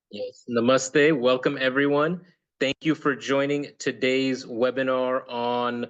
Yes, namaste. Welcome, everyone. Thank you for joining today's webinar on,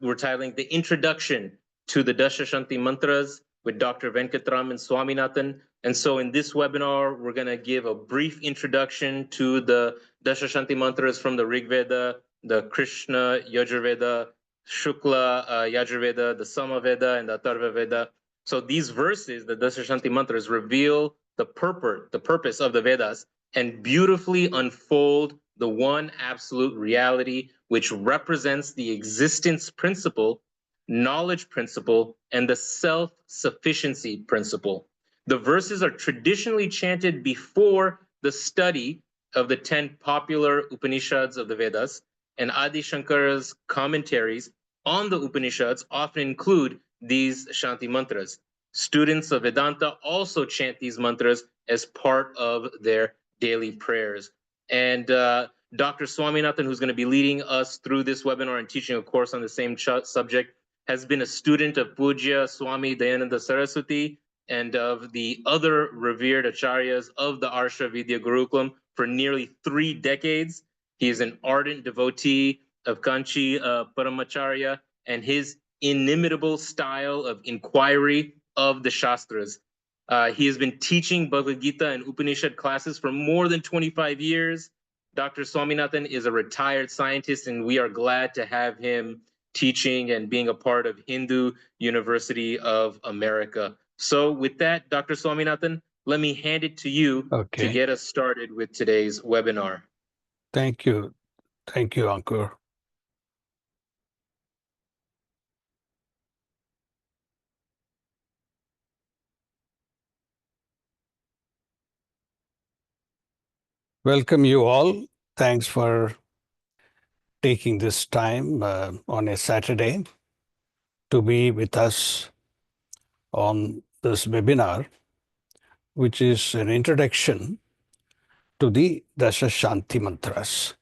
we're titling The Introduction to the Dasha Shanti Mantras with Dr. Venkatraman Swaminathan. And so in this webinar, we're going to give a brief introduction to the Dasha Shanti Mantras from the Rig Veda, the Krishna Yajurveda, Shukla Yajurveda, the Samaveda, and the Atharva Veda. So these verses, the Dasha Shanti Mantras, reveal the purpose of the Vedas and beautifully unfold the one absolute reality which represents the existence principle, knowledge principle, and the self-sufficiency principle. The verses are traditionally chanted before the study of the 10 popular Upanishads of the Vedas, and Adi Shankara's commentaries on the Upanishads often include these Shanti mantras. Students of Vedanta also chant these mantras as part of their daily prayers. And Dr. Swaminathan, who's going to be leading us through this webinar and teaching a course on the same subject, has been a student of Pujya Swami Dayananda Saraswati and of the other revered acharyas of the Arsha Vidya Gurukulam for nearly 3 decades. He is an ardent devotee of Kanchi Paramacharya, and his inimitable style of inquiry of the Shastras. He has been teaching Bhagavad Gita and Upanishad classes for more than 25 years. Dr. Swaminathan is a retired scientist, and we are glad to have him teaching and being a part of Hindu University of America. So with that, Dr. Swaminathan, let me hand it to you to get us started with today's webinar. Thank you. Thank you, Ankur. Welcome you all. Thanks for taking this time on a Saturday to be with us on this webinar, which is an introduction to the Dasha Shanti Mantras.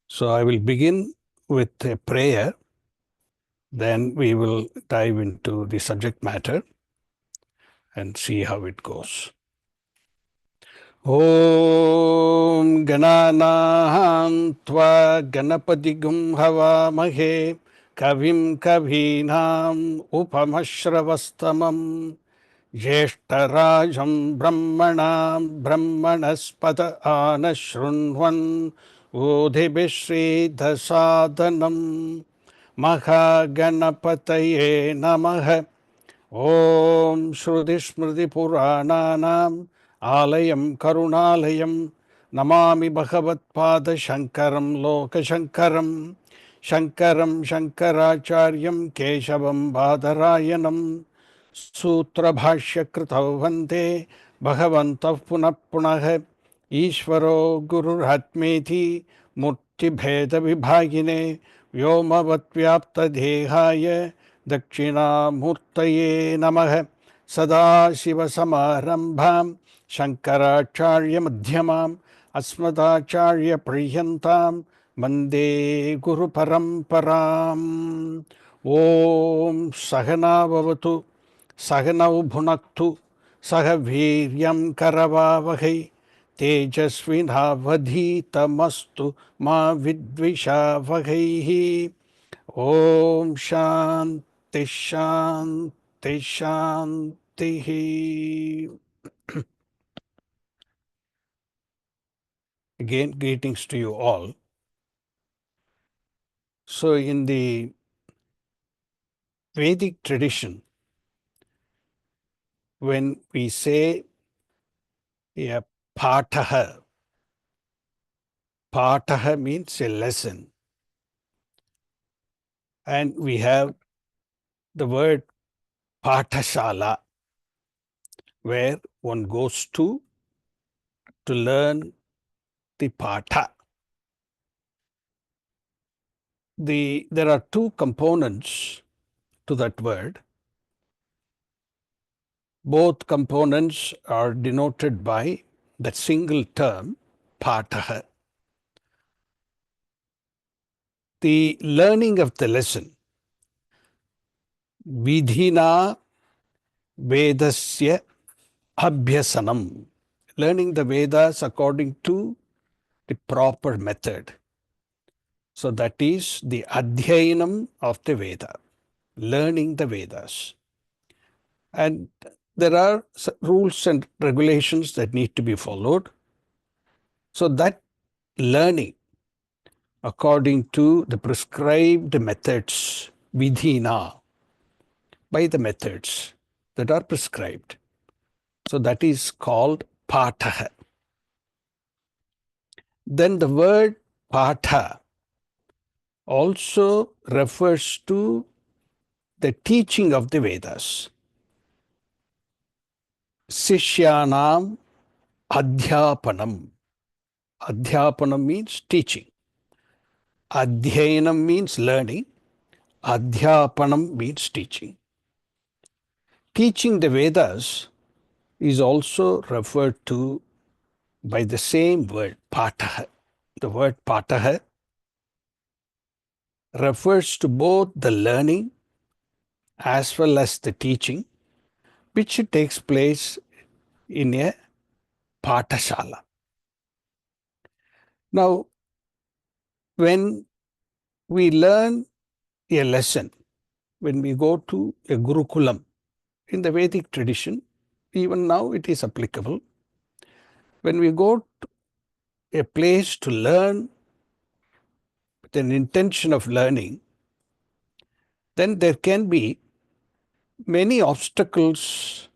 So I will begin with a prayer, then we will dive into the subject matter and see how it goes. Om Gananahan Tva Ganapatigum Havamahe Kavim Kavinam Upamashravastamam Jeshtarajam Brahmanam Brahmanaspada Anashrunvan Udhibishri Dasadanam Mahaganapataye Namaha Om Shruti Smriti Purananam Alayam Karunalayam Namami Bhagavat Pada Shankaram Loka Shankaram Shankaram Shankaracharyam Keshavam Badarayanam Sutra Bhashya Kritav Vande Bhagavantav Punah Punah Ishvaro Guru Hatmeti Murti Bheda Vibhagine Vyomavad Vyapta Dehaya Dakshina-murtaye Namaha Sadashiva-samarambham Shankaracharya-madhyamam Asmadacharya-priyantam Vande Guru-paramparam. Om Sahana-bhavatu Sahana-bhunaktu Sahaviryam Karavavahai Tejasvinavadhitamastu Ma Vidvishavahai. Om Shanti Shanti Shanti. Again, greetings to you all. So in the Vedic tradition, when we say a pataha, pataha means a lesson. And we have the word patashala, where one goes to learn the patha. There are 2 components to that word. Both components are denoted by that single term, pataha. The learning of the lesson, vidhina Vedasya Abhyasanam. Learning the Vedas according to the proper method. So that is the Adhyayanam of the Veda. Learning the Vedas. And there are rules and regulations that need to be followed. So that learning according to the prescribed methods, vidhina, by the methods that are prescribed. So that is called patha. Then the word patha also refers to the teaching of the Vedas. Sishyanam adhyapanam. Adhyapanam means teaching. Adhyayanam means learning. Adhyapanam means teaching. Teaching the Vedas is also referred to by the same word, patha. The word patha refers to both the learning as well as the teaching, which takes place in a pathashala. Now, when we learn a lesson, when we go to a gurukulam in the Vedic tradition, even now it is applicable. When we go to a place to learn with an intention of learning, then there can be many obstacles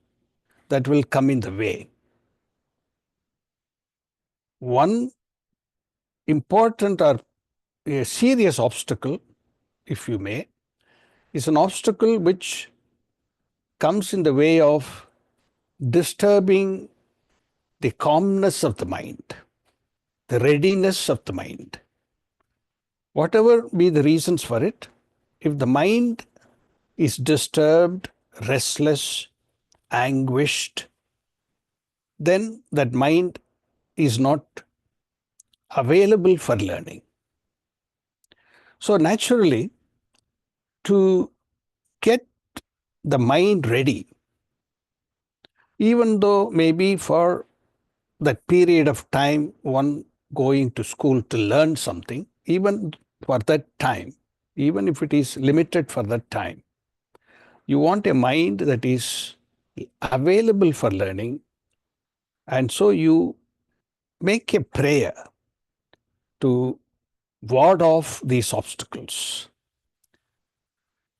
that will come in the way. One important or a serious obstacle, if you may, is an obstacle which comes in the way of disturbing the calmness of the mind, the readiness of the mind. Whatever be the reasons for it, if the mind is disturbed, restless, anguished, then that mind is not available for learning. So naturally, to get the mind ready, even though maybe for that period of time one going to school to learn something, even for that time, even if it is limited for that time, you want a mind that is available for learning, and so you make a prayer to ward off these obstacles.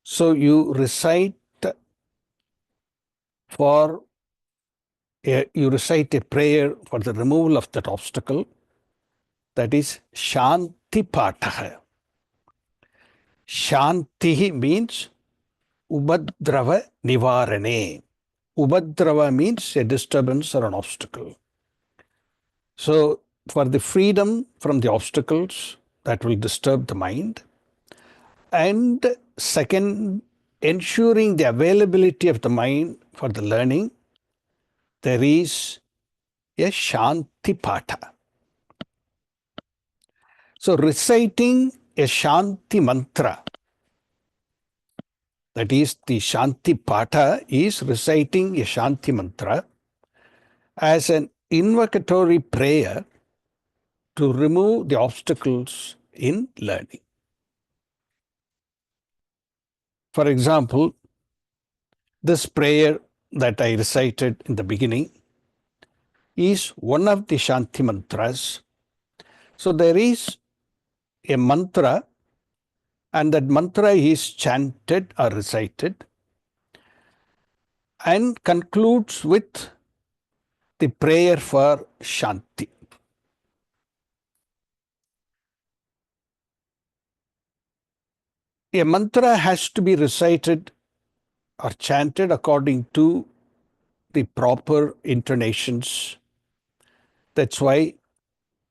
So you recite a prayer for the removal of that obstacle, that is Shanti Patha. Shanti means Ubadrava Nivarane. Ubadrava means a disturbance or an obstacle. So for the freedom from the obstacles that will disturb the mind, and second, ensuring the availability of the mind for the learning, there is a Shanti Patha. So reciting a Shanti mantra, that is the Shanti Patha, is reciting a Shanti mantra as an invocatory prayer to remove the obstacles in learning. For example, this prayer that I recited in the beginning is one of the Shanti mantras. So there is a mantra, and that mantra is chanted or recited and concludes with the prayer for Shanti. A mantra has to be recited or chanted according to the proper intonations. That's why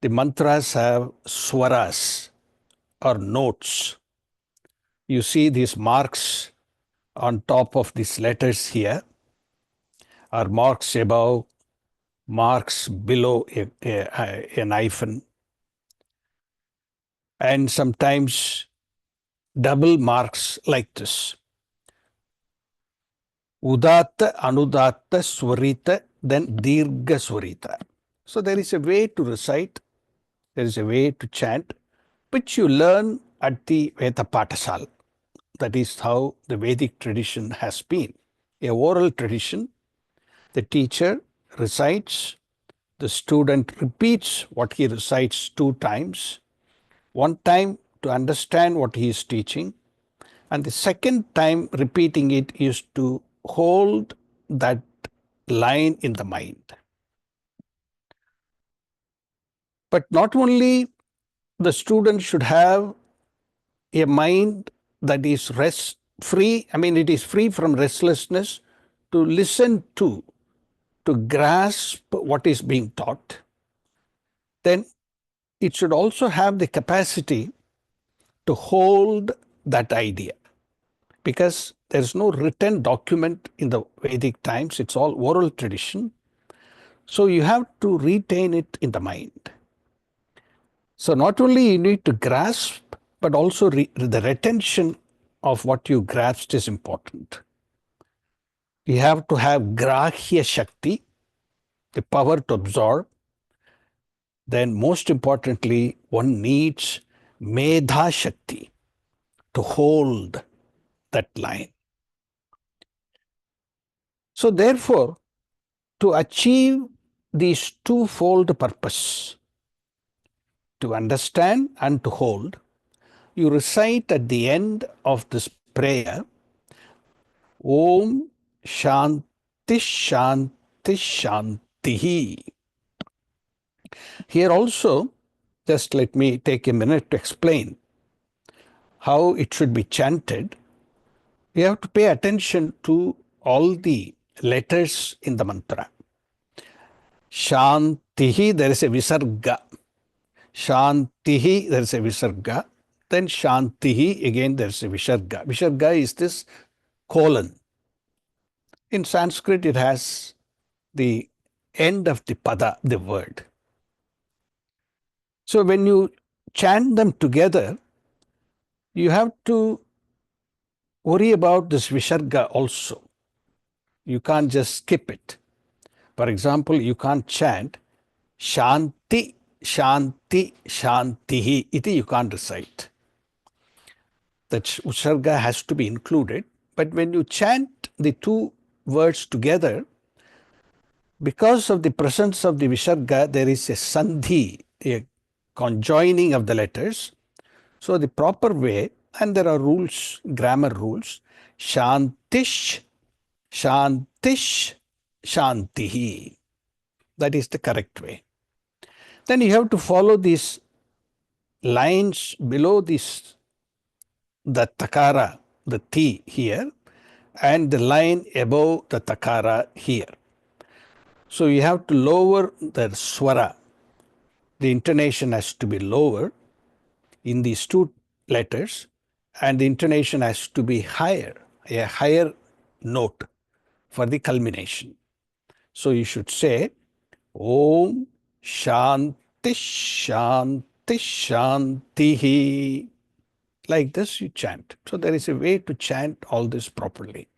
the mantras have swaras or notes. You see these marks on top of these letters here, or marks above, marks below an hyphen, and sometimes double marks like this. Udatta, Anudatta, Swarita, then Dirgha Swarita. So there is a way to recite, there is a way to chant, which you learn at the Veda Patasal. That is how the Vedic tradition has been. A oral tradition, the teacher recites, the student repeats what he recites 2 times, one time to understand what he is teaching, and the second time repeating it is to hold that line in the mind. But not only the student should have a mind that is rest free, it is free from restlessness to listen to grasp what is being taught, then it should also have the capacity to hold that idea, because there is no written document in the Vedic times, it's all oral tradition. So you have to retain it in the mind. So not only you need to grasp, but also the retention of what you grasped is important. You have to have grahya shakti, the power to absorb. Then most importantly, one needs medha shakti, to hold that line. So therefore, to achieve these twofold purpose, to understand and to hold, you recite at the end of this prayer, Om Shanti Shanti Shantihi. Here also, just let me take a minute to explain how it should be chanted. You have to pay attention to all the letters in the mantra. Shantihi, there is a visarga. Shantihi, there is a visarga. Then Shantihi, again there is a visarga. Visarga is this colon. In Sanskrit, it has the end of the pada, the word. So when you chant them together, you have to worry about this visarga also. You can't just skip it. For example, you can't chant Shanti, Shanti, Shantihi. Iti you can't recite. That Usarga has to be included. But when you chant the two words together, because of the presence of the Visarga, there is a Sandhi, a conjoining of the letters. So the proper way, and there are rules, grammar rules, Shantish, Shantish, Shantihi. That is the correct way. Then you have to follow these lines below this, the takara, the T here, and the line above the takara here. So you have to lower the swara. The intonation has to be lower in these two letters, and the intonation has to be higher, a higher note for the culmination. So you should say, Om Shanti Shanti Shantihi. Like this you chant. So there is a way to chant all this properly.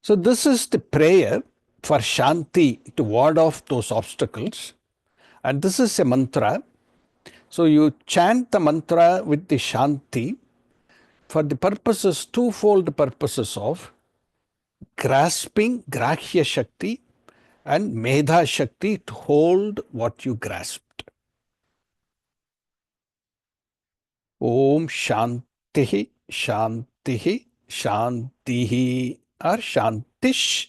So this is the prayer for Shanti, to ward off those obstacles. And this is a mantra. So you chant the mantra with the Shanti for the purposes, twofold purposes of grasping, grahya shakti, and medha shakti, to hold what you grasped. Om Shantihi, Shantihi, Shantihi, or Shantish,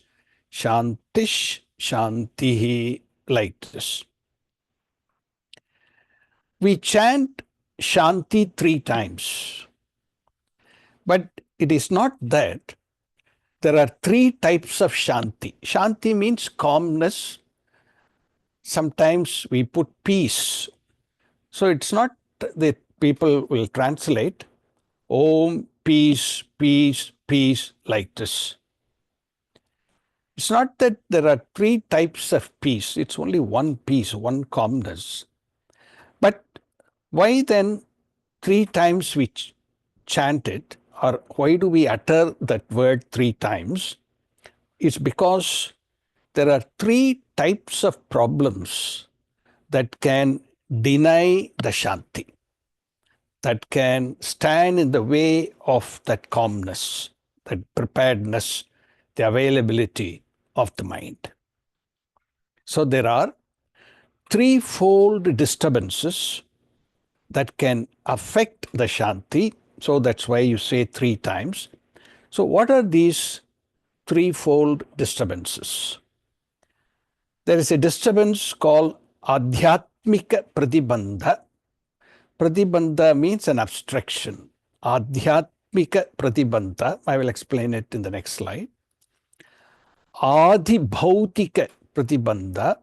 Shantish, Shantihi, like this. We chant Shanti 3 times. But it is not that. There are 3 types of Shanti. Shanti means calmness. Sometimes we put peace. So it's not that people will translate Om, peace, peace, peace, like this. It's not that there are 3 types of peace. It's only one peace, one calmness. But why then 3 times we chant it, or why do we utter that word 3 times? It's because there are 3 types of problems that can deny the Shanti, that can stand in the way of that calmness, that preparedness, the availability of the mind. So there are threefold disturbances that can affect the Shanti. So that's why you say 3 times. So what are these threefold disturbances? There is a disturbance called Adhyatmika Pratibandha. Pratibandha means an abstraction. Adhyatmika Pratibandha, I will explain it in the next slide. Adi Bhautika Pratibandha,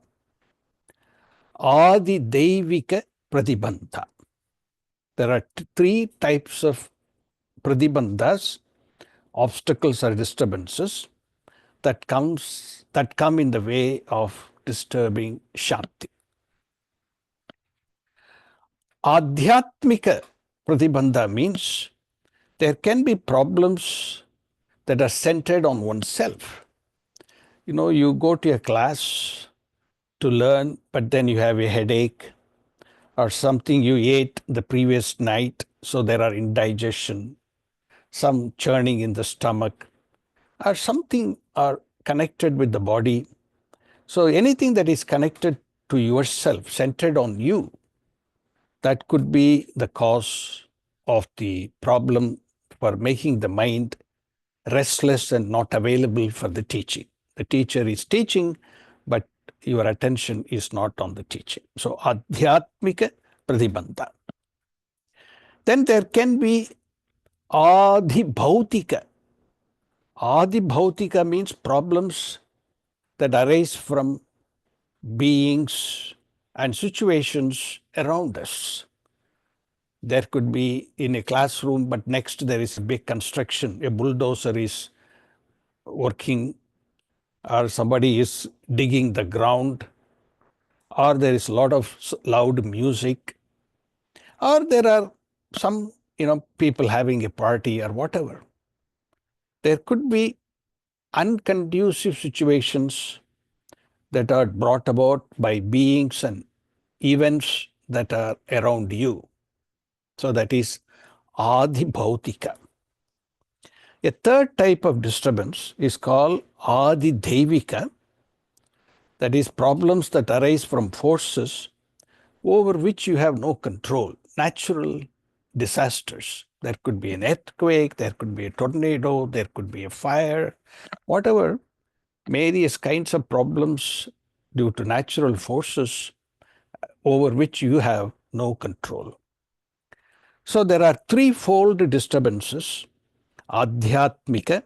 Adi Deivika Pratibandha. There are 3 types of pratibandhas, obstacles or disturbances that come in the way of disturbing Shanti. Adhyatmika pratibandha means there can be problems that are centered on oneself. You know, you go to a class to learn, but then you have a headache or something you ate the previous night, so there are indigestion, some churning in the stomach, or something are connected with the body. So anything that is connected to yourself, centered on you, that could be the cause of the problem for making the mind restless and not available for the teaching. The teacher is teaching, but your attention is not on the teaching. So Adhyatmika Pratibandha. Then there can be Adhibhautika. Adhibhautika means problems that arise from beings and situations around us. There could be in a classroom, but next there is a big construction. A bulldozer is working, or somebody is digging the ground, or there is a lot of loud music, or there are some people having a party or whatever. There could be unconducive situations that are brought about by beings and events that are around you. So that is Adhibhautika. A third type of disturbance is called Adidevika, that is problems that arise from forces over which you have no control, natural disasters. There could be an earthquake, there could be a tornado, there could be a fire, whatever, various kinds of problems due to natural forces over which you have no control. So there are threefold disturbances: Adhyatmika,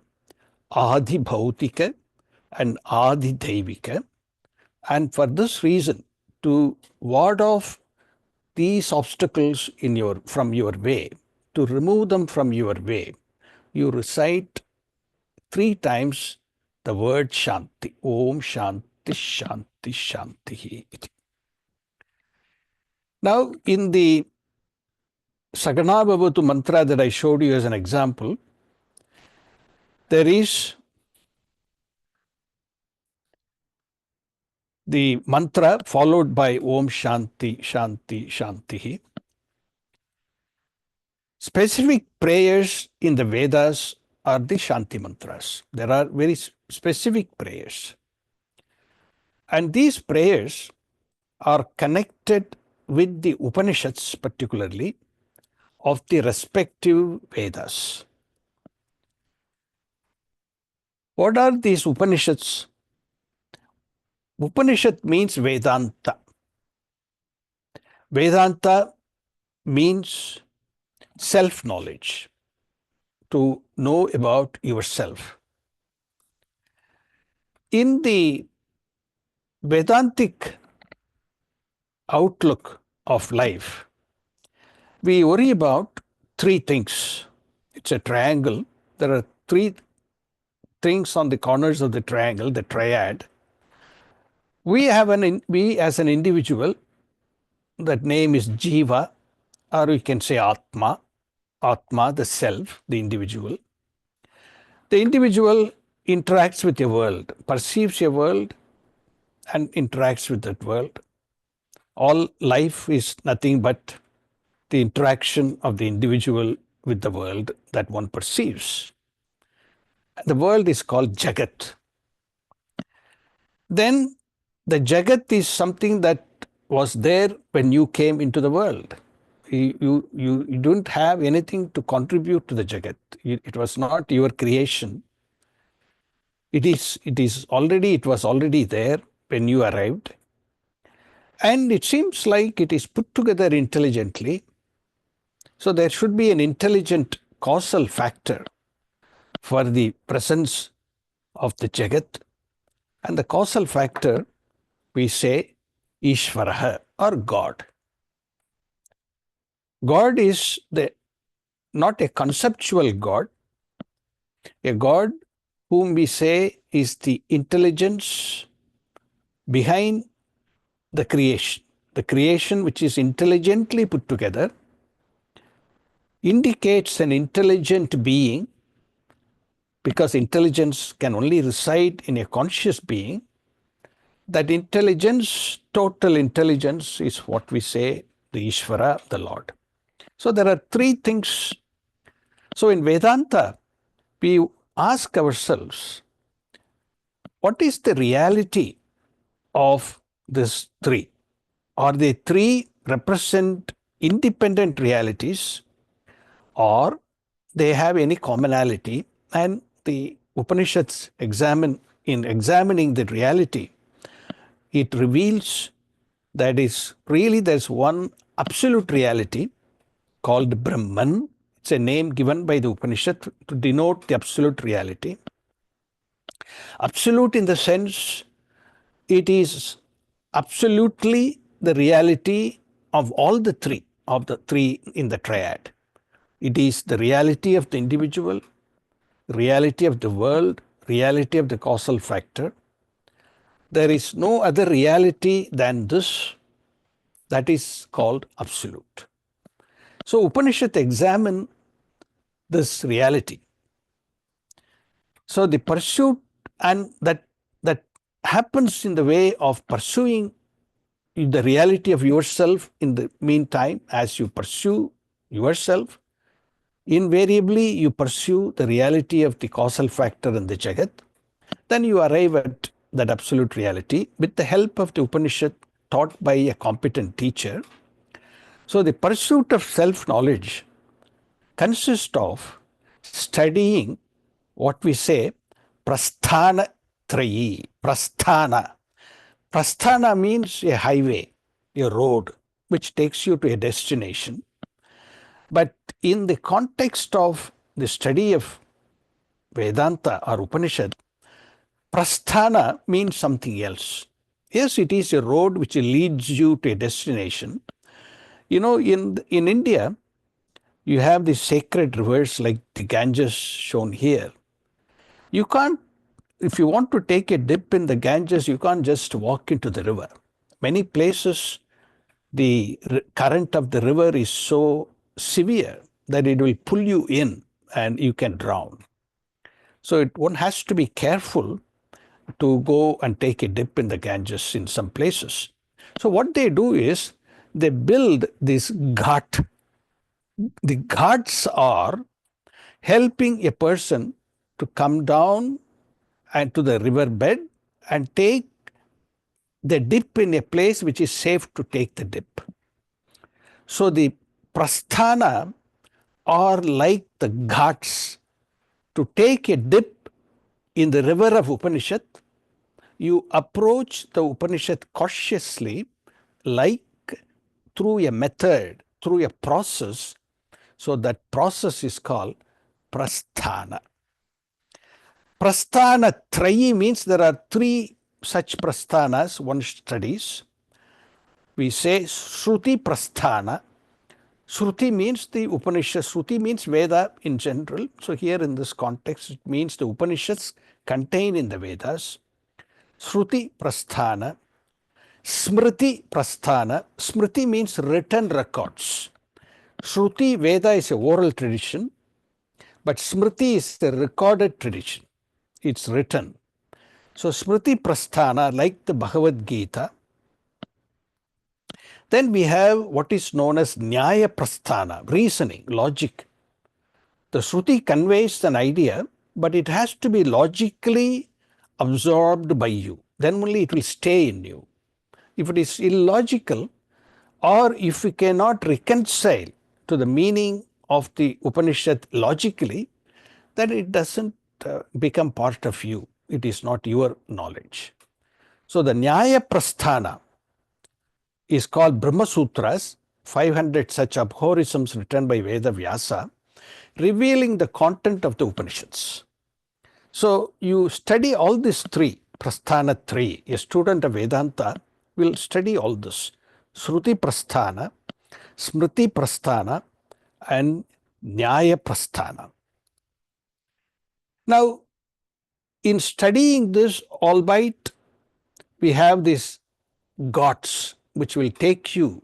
Adhibhautika, and Adidevika. And for this reason, to ward off these obstacles from your way, to remove them from your way, you recite 3 times the word Shanti. Om Shanti, Shanti, Shanti. Now, in the Sagana Bhavatu mantra that I showed you as an example, there is the mantra followed by Om Shanti, Shanti, Shanti. Specific prayers in the Vedas are the Shanti mantras. There are very specific prayers. And these prayers are connected with the Upanishads, particularly of the respective Vedas. What are these Upanishads? Upanishad means Vedanta. Vedanta means self-knowledge, to know about yourself. In the Vedantic outlook of life, we worry about 3 things. It's a triangle. There are 3 things on the corners of the triangle, the triad. We as an individual, that name is Jiva, or we can say Atma. Atma, the self, the individual. The individual interacts with a world, perceives a world and interacts with that world. All life is nothing but the interaction of the individual with the world that one perceives. The world is called Jagat. Then the Jagat is something that was there when you came into the world. You don't have anything to contribute to the Jagat. It was not your creation. It was already there when you arrived. And it seems like it is put together intelligently. So there should be an intelligent causal factor for the presence of the Jagat. And the causal factor, we say, Ishvaraha or God. God is not a conceptual God, a God whom we say is the intelligence behind the creation. The creation which is intelligently put together indicates an intelligent being, because intelligence can only reside in a conscious being. That intelligence, total intelligence, is what we say the Ishvara, the Lord. So there are three things. So in Vedanta, we ask ourselves, what is the reality of these three? Are they three represent independent realities, or they have any commonality? And the Upanishads in examining the reality, it reveals that is really there's one absolute reality called Brahman. It's a name given by the Upanishad to denote the absolute reality. Absolute in the sense it is absolutely the reality of all the three in the triad. It is the reality of the individual, reality of the world, reality of the causal factor. There is no other reality than this that is called absolute. So Upanishad examine this reality. So the pursuit, and that happens in the way of pursuing the reality of yourself. In the meantime, as you pursue yourself, invariably you pursue the reality of the causal factor and the Jagat. Then you arrive at that absolute reality with the help of the Upanishad taught by a competent teacher. So the pursuit of self-knowledge consists of studying what we say prasthana trayi. Prasthana. Prasthana means a highway, a road, which takes you to a destination. But in the context of the study of Vedanta or Upanishad, prasthana means something else. Yes, it is a road which leads you to a destination. You know, in India, you have these sacred rivers like the Ganges shown here. You can't, if you want to take a dip in the Ganges, you can't just walk into the river. Many places, the current of the river is so severe that it will pull you in and you can drown. So one has to be careful to go and take a dip in the Ganges in some places. So what they do is they build this ghat. The ghats are helping a person to come down and to the river bed and take the dip in a place which is safe to take the dip. So the prasthana are like the ghats. To take a dip in the river of Upanishad, you approach the Upanishad cautiously, like through a method, through a process. So that process is called prasthana. Prasthana trayi means there are three such prasthanas one studies. We say Shruti prasthana. Shruti means the Upanishad. Shruti means Veda in general. So here in this context, it means the Upanishads contained in the Vedas. Shruti prasthana. Smriti prasthana. Smriti means written records. Shruti Veda is a oral tradition, but Smriti is a recorded tradition. It's written. So Smriti Prasthana, like the Bhagavad Gita. Then we have what is known as Nyaya Prasthana, reasoning, logic. The Shruti conveys an idea, but it has to be logically absorbed by you. Then only it will stay in you. If it is illogical, or if you cannot reconcile to the meaning of the Upanishad logically, then it doesn't become part of you. It is not your knowledge. So the Nyaya Prasthana is called Brahma Sutras, 500 such aphorisms written by Veda Vyasa, revealing the content of the Upanishads. So you study all these three, Prasthana 3. A student of Vedanta will study all this. Shruti Prasthana, Smriti Prasthana, and Nyaya Prasthana. Now, in studying this, albeit we have these gods which will take you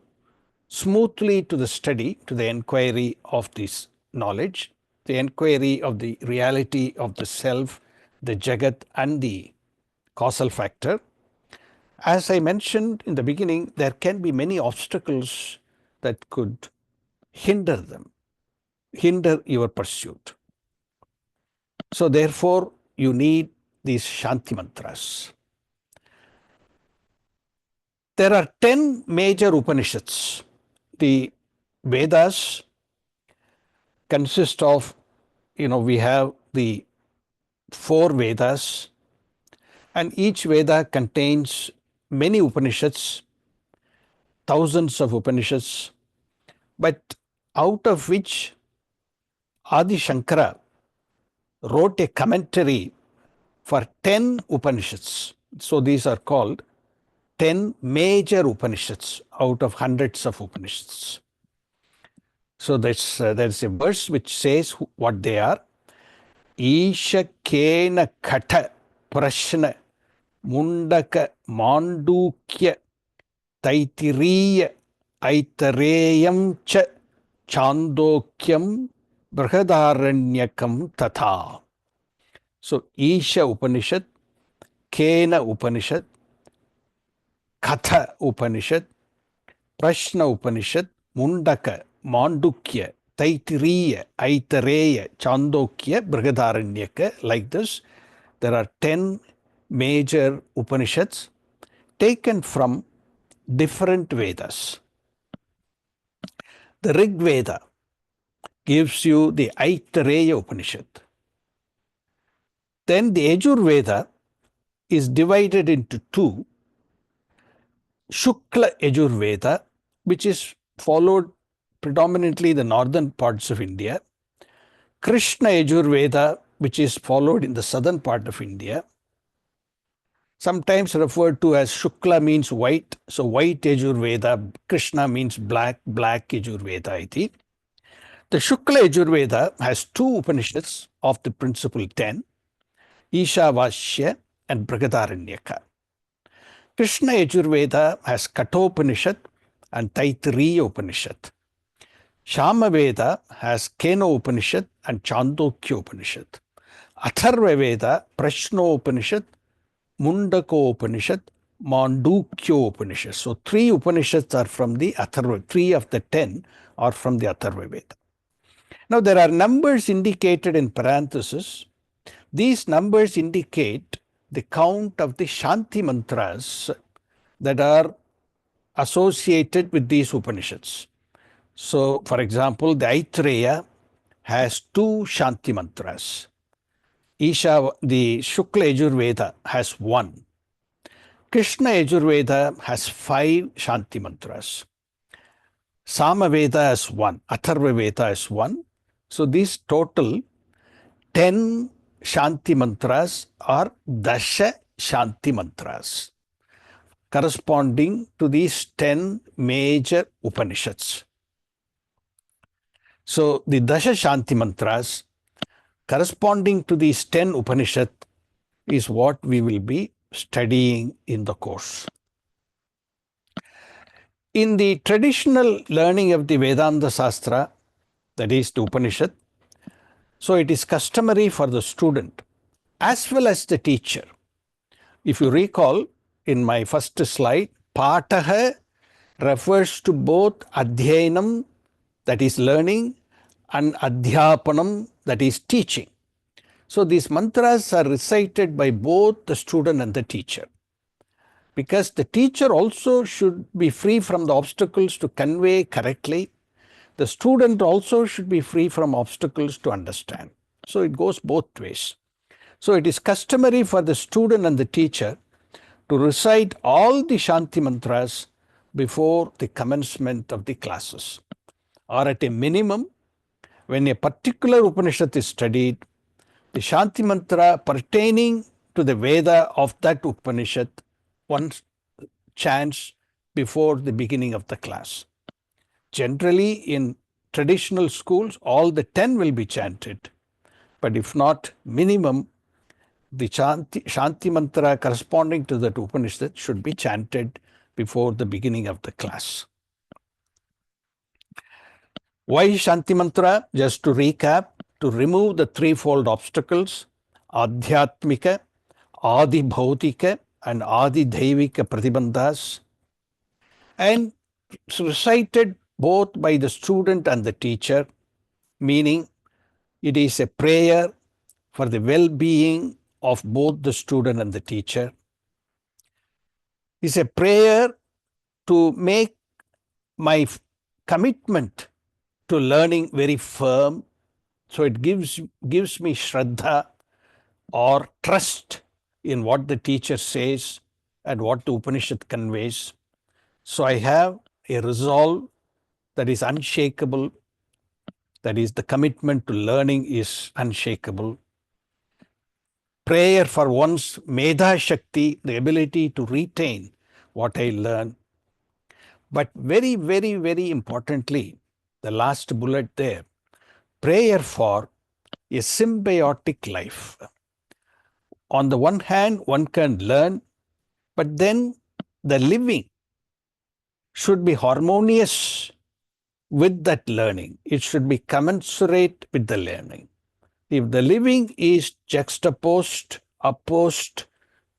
smoothly to the study, to the inquiry of this knowledge, the inquiry of the reality of the self, the Jagat, and the causal factor. As I mentioned in the beginning, there can be many obstacles that could hinder them, hinder your pursuit. So therefore, you need these Shanti Mantras. There are 10 major Upanishads. The Vedas consist of, we have the 4 Vedas, and each Veda contains many Upanishads, thousands of Upanishads, but out of which Adi Shankara wrote a commentary for 10 Upanishads. So these are called 10 major Upanishads out of hundreds of Upanishads. So there's a verse which says what they are. Isha Kena Kata Prashna Mundaka Mandukya Taitiriya Aitareyam Cha Chandokyam Brihadaranyakam Tatha. So Isha Upanishad, Kena Upanishad, Katha Upanishad, Prashna Upanishad, Mundaka, Mandukya, Taitiriya, Aitareya, Chandokya, Brihadaranyaka, like this. There are 10 major Upanishads taken from different Vedas. The Rig Veda gives you the Aitareya Upanishad. Then the Yajur Veda is divided into 2. Shukla Yajur Veda, which is followed predominantly in the northern parts of India. Krishna Yajur Veda, which is followed in the southern part of India. Sometimes referred to as Shukla means white, so white Yajur Veda. Krishna means black, black Yajur Veda iti. The Shukla Yajur Veda has 2 Upanishads of the principal 10, Ishavasya and Brihadaranyaka. Krishna Yajurveda has Kathopanishad and Taittiriya Upanishad. Shama Veda has Keno Upanishad and Chandokya Upanishad. Atharva Veda, Prashno Upanishad, Mundaka Upanishad, Mandukya Upanishad. So 3 Upanishads are from the Atharva, 3 of the 10 are from the Atharva Veda. Now there are numbers indicated in parentheses. These numbers indicate the count of the Shanti Mantras that are associated with these Upanishads. So, for example, the Aitareya has 2 Shanti Mantras. The Shukla Yajurveda has 1. Krishna Yajurveda has 5 Shanti Mantras. Samaveda has 1. Atharva Veda has 1. So, these total 10 Shanti Mantras are Dasha Shanti Mantras, corresponding to these 10 major Upanishads. So the Dasha Shanti Mantras corresponding to these 10 Upanishads is what we will be studying in the course. In the traditional learning of the Vedanta Shastra, that is the Upanishad, so it is customary for the student as well as the teacher. If you recall, in my first slide, Pataha refers to both Adhyayanam, that is learning, and Adhyapanam, that is teaching. So these mantras are recited by both the student and the teacher, because the teacher also should be free from the obstacles to convey correctly. The student also should be free from obstacles to understand. So it goes both ways. So it is customary for the student and the teacher to recite all the Shanti mantras before the commencement of the classes, or at a minimum, when a particular Upanishad is studied, the Shanti mantra pertaining to the Veda of that Upanishad once chants before the beginning of the class. Generally, in traditional schools, all the 10 will be chanted, but if not, minimum, the Shanti mantra corresponding to that Upanishad should be chanted before the beginning of the class. Why Shanti mantra? Just to recap, to remove the threefold obstacles: Adhyatmika, Adi Bhautika, and Adi Daivika Pratibandhas, and recited both by the student and the teacher, meaning it is a prayer for the well-being of both the student and the teacher. It's a prayer to make my commitment to learning very firm. So it gives me Shraddha or trust in what the teacher says and what the Upanishad conveys. So I have a resolve that is unshakable, that is, the commitment to learning is unshakable. Prayer for one's Medha Shakti, the ability to retain what I learn. But very, very, very importantly, the last bullet there, prayer for a symbiotic life. On the one hand, one can learn, but then the living should be harmonious with that learning. It should be commensurate with the learning. If the living is juxtaposed, opposed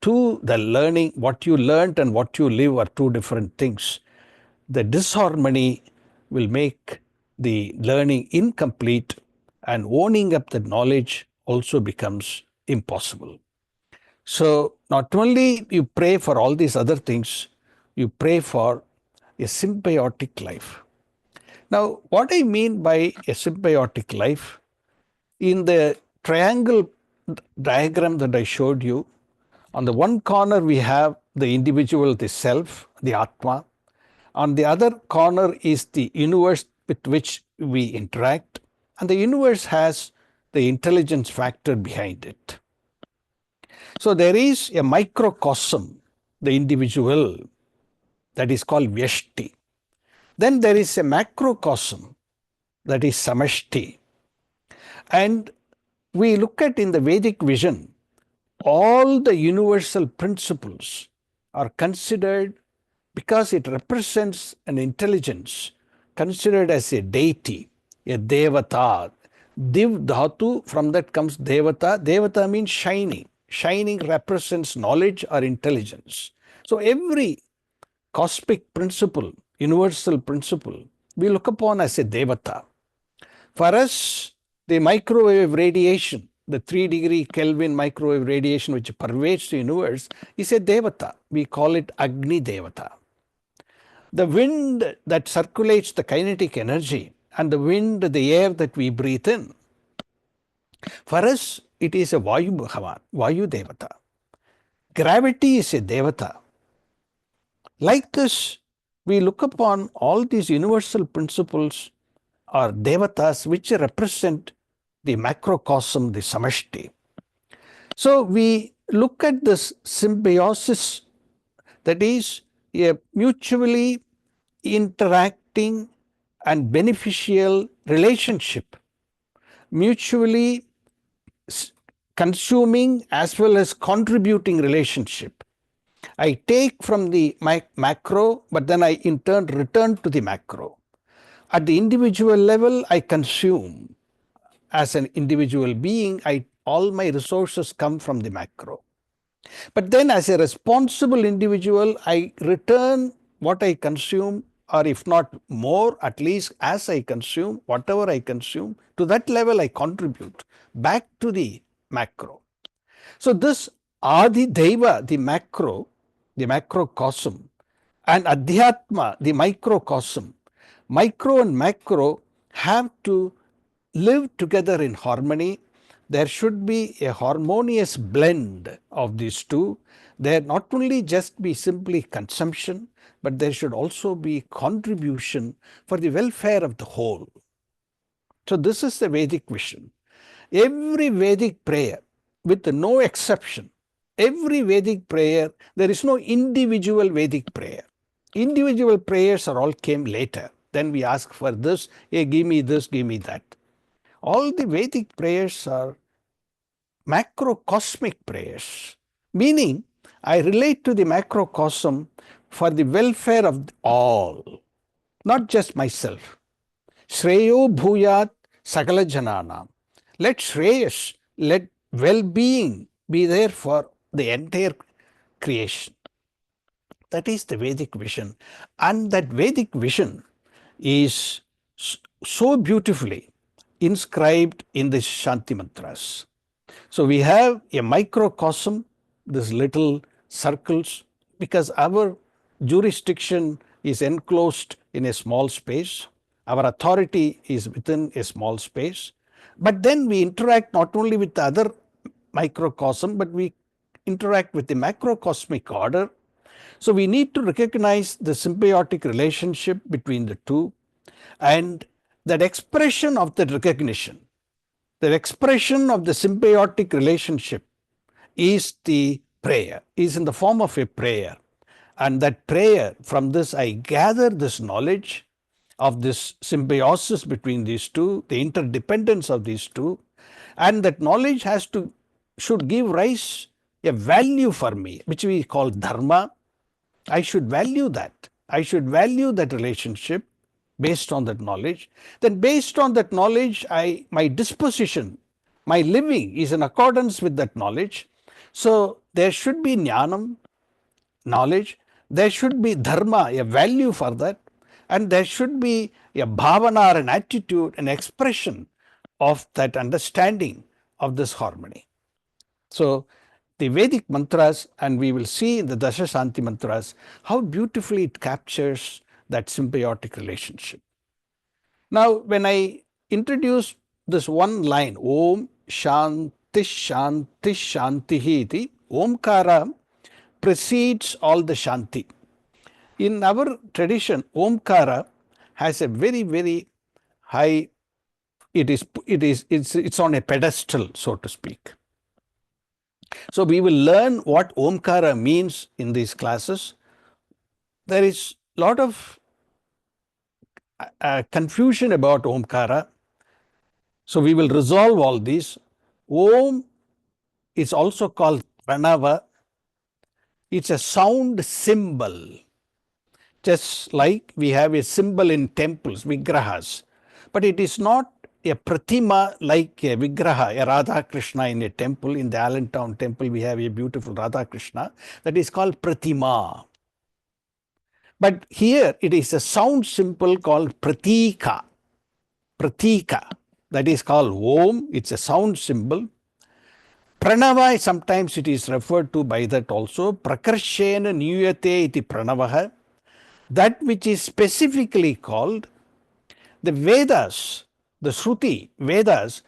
to the learning, what you learned and what you live are two different things. The disharmony will make the learning incomplete, and owning up the knowledge also becomes impossible. So not only you pray for all these other things, you pray for a symbiotic life. Now, what I mean by a symbiotic life, in the triangle diagram that I showed you, on the one corner we have the individual, the self, the Atma. On the other corner is the universe with which we interact, and the universe has the intelligence factor behind it. So there is a microcosm, the individual, that is called Vyashti. Then there is a macrocosm, that is Samashti. And we look at in the Vedic vision, all the universal principles are considered, because it represents an intelligence, considered as a deity, a devata. Div dhatu, from that comes devata. Devata means shining. Shining represents knowledge or intelligence. So every cosmic principle, universal principle, we look upon as a devata. For us, the microwave radiation, the 3-degree Kelvin microwave radiation which pervades the universe, is a devata. We call it Agni Devata. The wind that circulates the kinetic energy and the wind, the air that we breathe in, for us it is a Vayu Bhagavan, Vayu Devata. Gravity is a Devata. Like this, we look upon all these universal principles are Devatas which represent the macrocosm, the Samashti. So we look at this symbiosis, that is a mutually interacting and beneficial relationship, mutually consuming as well as contributing relationship. I take from the macro, but then I in turn return to the macro. At the individual level, I consume. As an individual being, all my resources come from the macro. But then as a responsible individual, I return what I consume, or if not more, at least as I consume, whatever I consume, to that level I contribute back to the macro. So this Adi Deva, the macrocosm, and Adhyatma, the microcosm, micro and macro have to live together in harmony. There should be a harmonious blend of these two. There not only just be simply consumption, but there should also be contribution for the welfare of the whole. So this is the Vedic vision. Every Vedic prayer, with no exception, every Vedic prayer, there is no individual Vedic prayer. Individual prayers are all came later. Then we ask for this, hey, give me this, give me that. All the Vedic prayers are macrocosmic prayers, meaning I relate to the macrocosm for the welfare of all, not just myself. Shreyo bhuyat sakala jananam. Let Shreyas, let well-being be there for the entire creation. That is the Vedic vision. And that Vedic vision is so beautifully inscribed in the Shanti Mantras. So we have a microcosm, these little circles, because our jurisdiction is enclosed in a small space. Our authority is within a small space. But then we interact not only with the other microcosm, but we interact with the macrocosmic order. So we need to recognize the symbiotic relationship between the two, and that expression of that recognition, the expression of the symbiotic relationship is the prayer, is in the form of a prayer. And that prayer, from this I gather this knowledge of this symbiosis between these two, the interdependence of these two, and that knowledge should give rise a value for me, which we call Dharma. I should value that. I should value that relationship based on that knowledge. Then based on that knowledge, my disposition, my living is in accordance with that knowledge. So there should be jnanam, knowledge. There should be dharma, a value for that. And there should be a bhavana, an attitude, an expression of that understanding of this harmony. So the Vedic mantras, and we will see in the Dasha Shanti Mantras how beautifully it captures that symbiotic relationship. Now, when I introduce this one line, Om Shanti Shanti Shantihi iti, Omkara precedes all the Shanti. In our tradition, Omkara has a very, very high, it's on a pedestal, so to speak. So we will learn what Omkara means in these classes. There is a lot of confusion about Omkara. So we will resolve all these. Om is also called Pranava. It's a sound symbol. Just like we have a symbol in temples, Vigrahas. But it is not a pratima like a Vigraha, a Radha Krishna in a temple. In the Allentown temple, we have a beautiful Radha Krishna that is called pratima. But here it is a sound symbol called pratika. Pratika, that is called Om. It's a sound symbol. Pranava, sometimes it is referred to by that also. Prakarshena niyate iti pranavaha. That which is specifically called the Vedas, the Shruti, Vedas,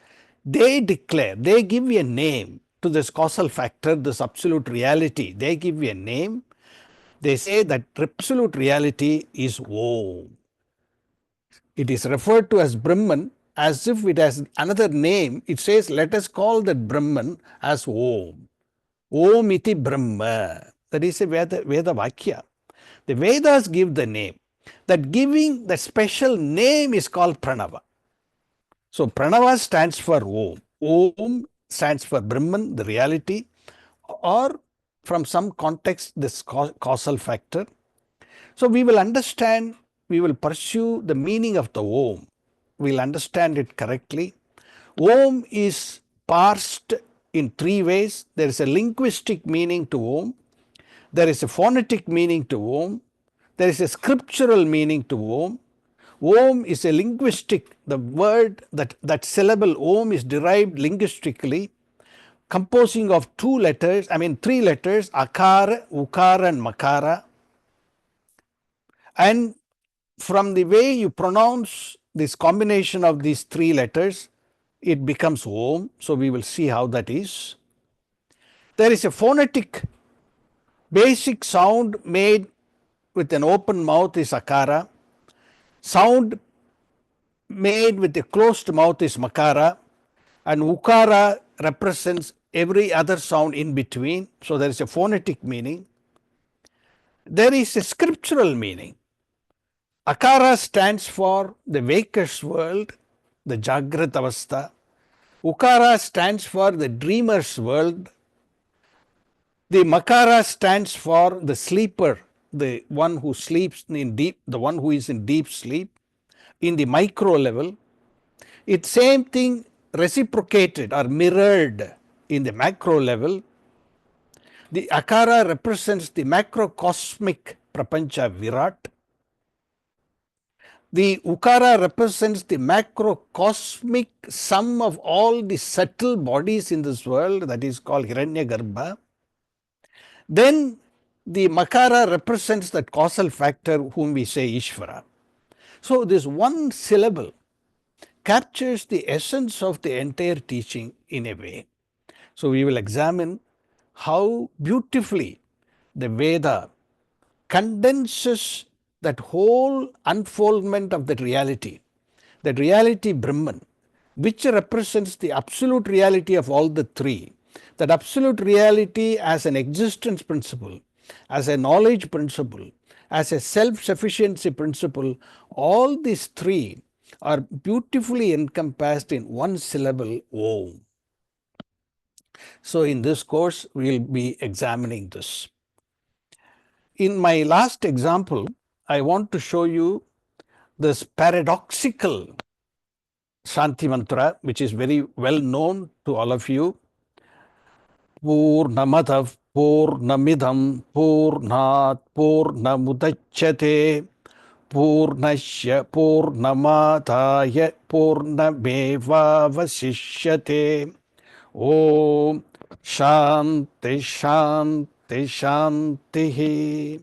they declare, they give a name to this causal factor, this absolute reality. They give a name. They say that absolute reality is Om. It is referred to as Brahman as if it has another name. It says, let us call that Brahman as Om. Om iti Brahma. That is a Veda Vakya. The Vedas give the name. That giving the special name is called Pranava. So Pranava stands for Om. Om stands for Brahman, the reality, or from some context this causal factor. So we will understand, we will pursue the meaning of the Om. We'll understand it correctly. Om is parsed in three ways. There is a linguistic meaning to Om. There is a phonetic meaning to Om. There is a scriptural meaning to Om. Om is a linguistic, the word, that syllable Om is derived linguistically, composing of three letters, Akara, Ukara and Makara. And from the way you pronounce this combination of these three letters, it becomes Om. So we will see how that is. There is a phonetic basic sound made with an open mouth is Akara. Sound made with a closed mouth is Makara. And Ukara represents every other sound in between. So there is a phonetic meaning. There is a scriptural meaning. Akara stands for the waker's world, the Jagrat Avastha. Ukara stands for the dreamer's world. The Makara stands for the sleeper, the one who sleeps in deep, the one who is in deep sleep, in the micro level. It's same thing reciprocated or mirrored in the macro level. The Akara represents the macrocosmic Prapancha Virat. The Ukara represents the macrocosmic sum of all the subtle bodies in this world, that is called Hiranyagarbha. Then the Makara represents that causal factor whom we say Ishvara. So this one syllable captures the essence of the entire teaching in a way. So we will examine how beautifully the Veda condenses that whole unfoldment of that reality Brahman, which represents the absolute reality of all the three. That absolute reality as an existence principle, as a knowledge principle, as a self-sufficiency principle, all these three are beautifully encompassed in one syllable, Om. So in this course, we will be examining this. In my last example, I want to show you this paradoxical Shanti Mantra, which is very well known to all of you. Purnamadav Purnamidam Purnat Purnamudachyate Purnasya Purnamadaya Purnameva Vasishyate. Om Shanti Shanti Shanti.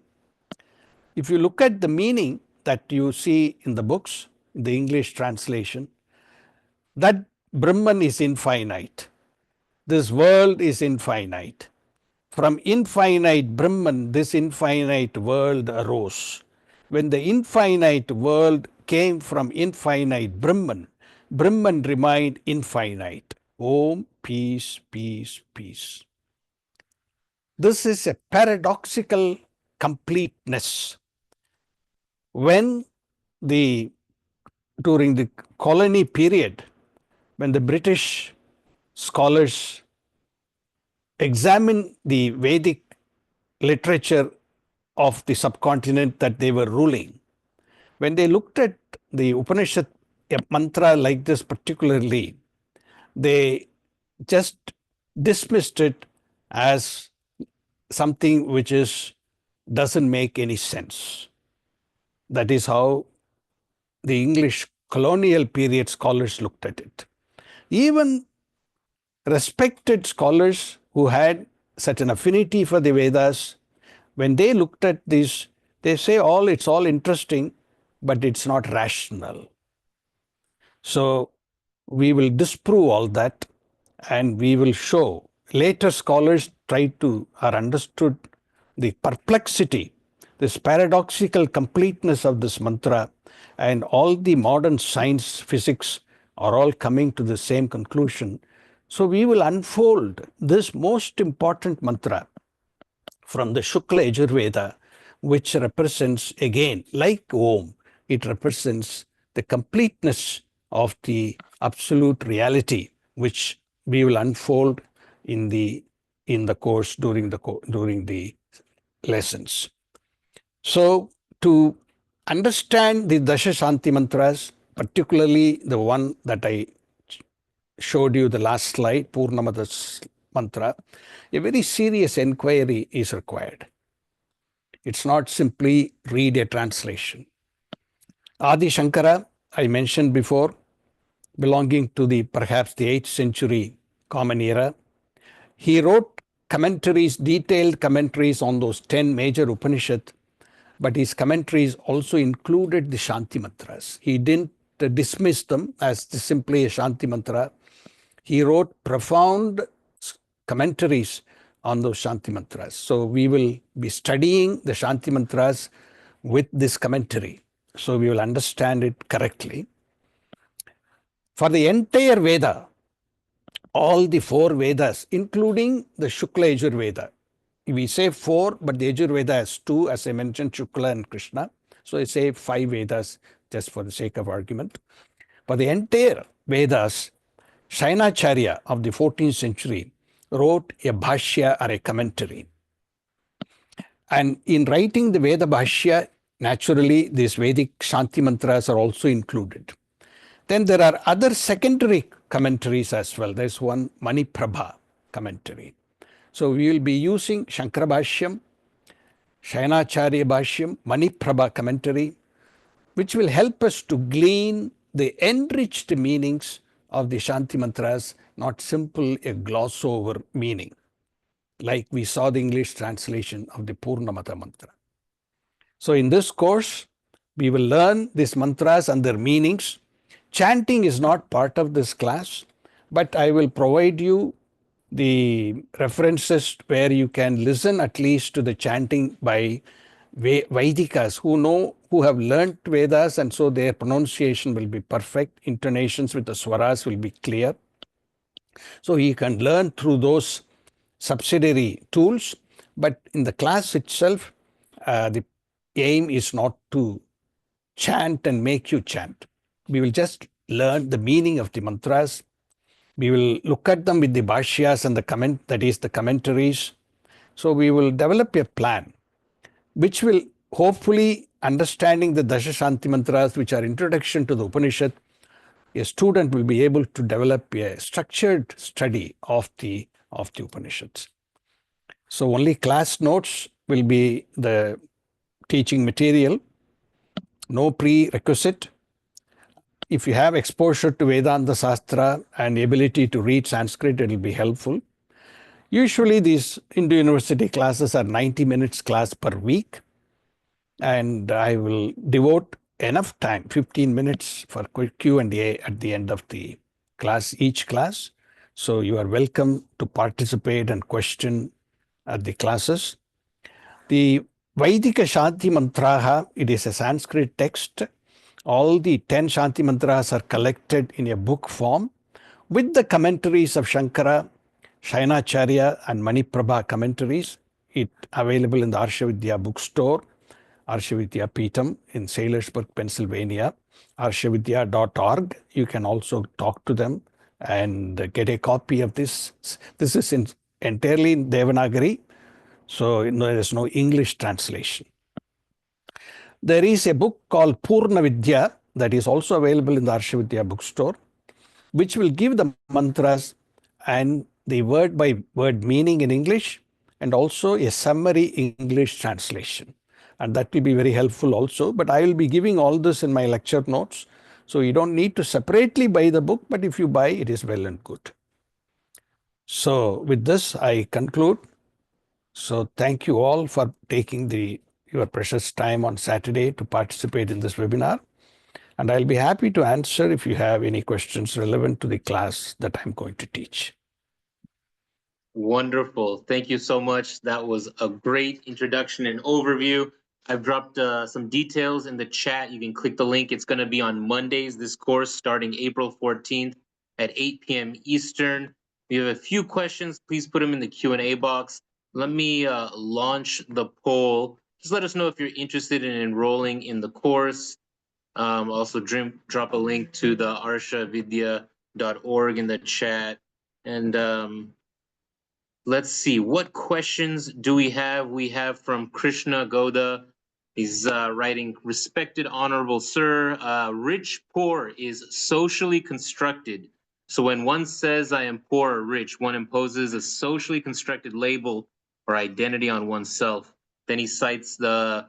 If you look at the meaning that you see in the books, in the English translation, that Brahman is infinite. This world is infinite. From infinite Brahman, this infinite world arose. When the infinite world came from infinite Brahman, Brahman remained infinite. Om, peace, peace, peace. This is a paradoxical completeness. When during the colony period, when the British scholars examined the Vedic literature of the subcontinent that they were ruling, when they looked at the Upanishad, a mantra like this particularly, they just dismissed it as something which doesn't make any sense. That is how the English colonial period scholars looked at it. Even respected scholars who had such an affinity for the Vedas, when they looked at this, they say it's all interesting, but it's not rational. So we will disprove all that, and we will show. Later scholars understood the perplexity, this paradoxical completeness of this mantra, and all the modern science, physics are all coming to the same conclusion. So we will unfold this most important mantra from the Shukla Yajurveda, which represents, again, like Om, it represents the completeness of the absolute reality, which we will unfold in the in the course during the lessons. So to understand the Dasha Shanti Mantras, particularly the one that I showed you the last slide, Purnamada's mantra, a very serious inquiry is required. It's not simply read a translation. Adi Shankara, I mentioned before, belonging to perhaps the 8th century Common Era, he wrote commentaries, detailed commentaries on those 10 major Upanishads, but his commentaries also included the Shanti Mantras. He didn't dismiss them as simply a Shanti Mantra. He wrote profound commentaries on those Shanti Mantras. So we will be studying the Shanti Mantras with this commentary. So we will understand it correctly. For the entire Veda, all the 4 Vedas, including the Shukla Yajurveda, we say 4, but the Yajurveda has 2, as I mentioned, Shukla and Krishna. So I say 5 Vedas just for the sake of argument. For the entire Vedas, Shainacharya of the 14th century wrote a bhashya or a commentary. And in writing the Veda bhashya, naturally these Vedic Shanti Mantras are also included. Then there are other secondary commentaries as well. There's one Mani Prabha commentary. So we will be using Shankara Bhashyam, Shainacharya Bhashyam, Mani Prabha commentary, which will help us to glean the enriched meanings of the Shanti Mantras, not simple a gloss over meaning, like we saw the English translation of the Purnamada mantra. So in this course, we will learn these mantras and their meanings. Chanting is not part of this class, but I will provide you the references where you can listen at least to the chanting by Vedikas who have learnt Vedas, and so their pronunciation will be perfect. Intonations with the swaras will be clear. So you can learn through those subsidiary tools, but in the class itself, the aim is not to chant and make you chant. We will just learn the meaning of the mantras. We will look at them with the bhashyas and the commentaries. So we will develop a plan which will hopefully, understanding the Dasha Shanti Mantras, which are introduction to the Upanishad, a student will be able to develop a structured study of the Upanishads. So only class notes will be the teaching material, no prerequisite. If you have exposure to Vedanta Shastra and ability to read Sanskrit, it will be helpful. Usually these Hindu University classes are 90 minutes class per week, and I will devote enough time, 15 minutes for Q&A at the end of the class, each class. So you are welcome to participate and question at the classes. The Vedika Shanti Mantraha, it is a Sanskrit text. All the 10 Shanti Mantras are collected in a book form with the commentaries of Shankara, Shainacharya and Mani Prabha commentaries. It available in the Arshavidya bookstore, Arshavidya Peetham in Saylorsburg, Pennsylvania, arshavidya.org. You can also talk to them and get a copy of this. This is entirely in Devanagari, so there is no English translation. There is a book called Purna Vidya that is also available in the Arshavidya bookstore, which will give the mantras and the word by word meaning in English and also a summary English translation. And that will be very helpful also. But I will be giving all this in my lecture notes. So you don't need to separately buy the book, but if you buy, it is well and good. So with this, I conclude. So thank you all for taking your precious time on Saturday to participate in this webinar. And I'll be happy to answer if you have any questions relevant to the class that I'm going to teach. Wonderful. Thank you so much. That was a great introduction and overview. I've dropped some details in the chat. You can click the link. It's going to be on Mondays, this course, starting April 14th at 8 p.m. Eastern. If you have a few questions, please put them in the Q&A box. Let me launch the poll. Just let us know if you're interested in enrolling in the course. Also drop a link to the arshavidya.org in the chat. And let's see, what questions do we have? We have from Krishna Goda. He's writing, respected honorable sir, rich poor is socially constructed. So when one says I am poor or rich, one imposes a socially constructed label or identity on oneself. Then he cites the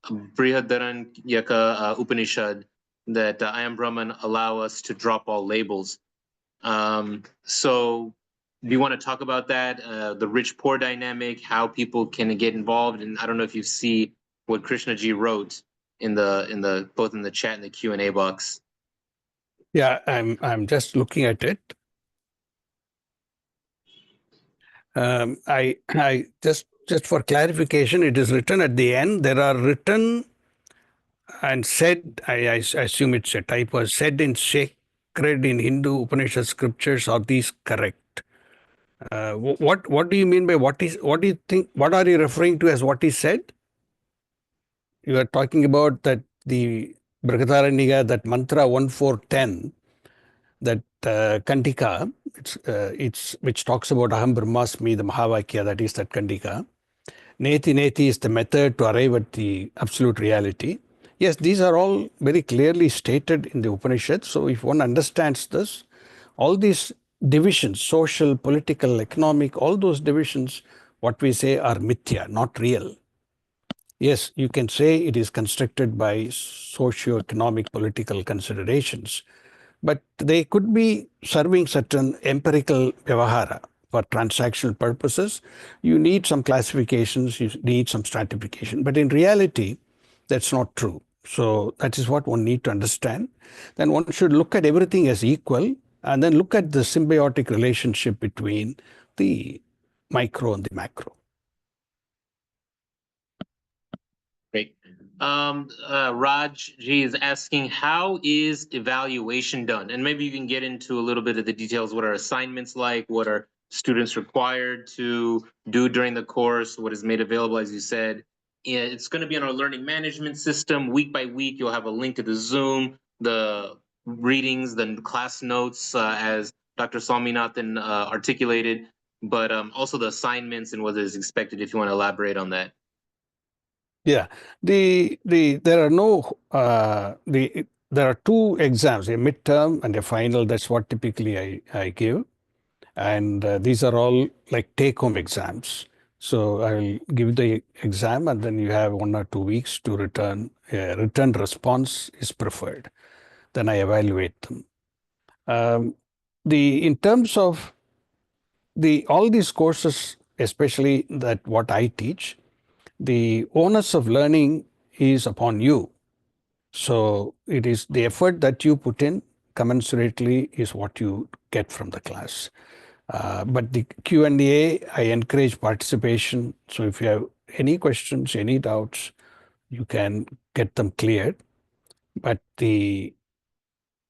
Brihadaranyaka Upanishad that I am Brahman, allow us to drop all labels. So do you want to talk about that, the rich-poor dynamic, how people can get involved? And I don't know if you see what Krishna ji wrote in the both in the chat and the Q&A box. Yeah, I'm just looking at it. I just for clarification, it is written at the end. There are written and said. I assume it's a typo. Said in sacred in Hindu Upanishad scriptures. Are these correct? What do you mean by what is? What do you think? What are you referring to as what is said? You are talking about that the Brihadaranyaka, that mantra 1410, that Kandika, it's which talks about Aham Brahmasmi, the Mahavakya, that is that Kandika. Neti Neti is the method to arrive at the absolute reality. Yes, these are all very clearly stated in the Upanishads. So if one understands this, all these divisions, social, political, economic, all those divisions, what we say are mithya, not real. Yes, you can say it is constructed by socio-economic political considerations, but they could be serving certain empirical vyavahara. For transactional purposes, you need some classifications, you need some stratification. But in reality, that's not true. So that is what one need to understand. Then one should look at everything as equal and then look at the symbiotic relationship between the micro and the macro. Great. Raj G is asking, how is evaluation done? And maybe you can get into a little bit of the details. What are assignments like? What are students required to do during the course? What is made available, as you said? It's going to be on our learning management system. Week by week, you'll have a link to the Zoom, the readings, the class notes, as Dr. Swaminathan articulated, but also the assignments and what is expected, if you want to elaborate on that. Yeah, there are no there are two exams, a midterm and a final. That's what typically I give, and these are all like take-home exams. So I will give the exam, and then you have 1 or 2 weeks to return. Return response is preferred. Then I evaluate them. In terms of all these courses, especially that what I teach, the onus of learning is upon you. So it is the effort that you put in commensurately is what you get from the class. But the Q&A, I encourage participation. So if you have any questions, any doubts, you can get them cleared. But the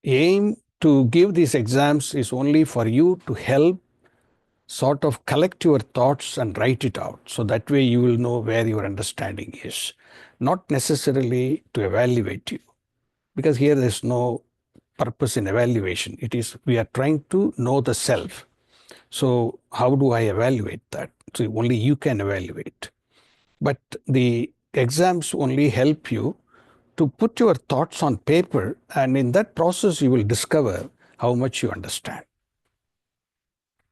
aim to give these exams is only for you to help sort of collect your thoughts and write it out. So that way you will know where your understanding is, not necessarily to evaluate you, because here there's no purpose in evaluation. It is, we are trying to know the self. So how do I evaluate that? So only you can evaluate. But the exams only help you to put your thoughts on paper, and in that process you will discover how much you understand.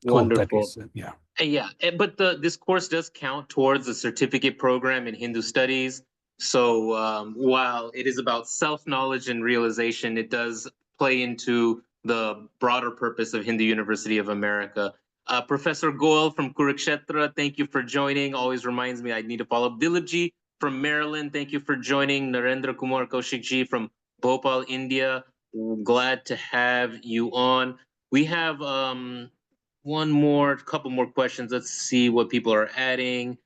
Wonderful. Hope that is, yeah. Yeah, but this course does count towards the certificate program in Hindu studies. So while it is about self-knowledge and realization, it does play into the broader purpose of Hindu University of America. Professor Goel from Kurukshetra, thank you for joining. Always reminds me I need to follow up. Dilipji from Maryland, thank you for joining. Narendra Kumar Kaushikji from Bhopal, India. Glad to have you on. We have couple more questions. Let's see what people are adding.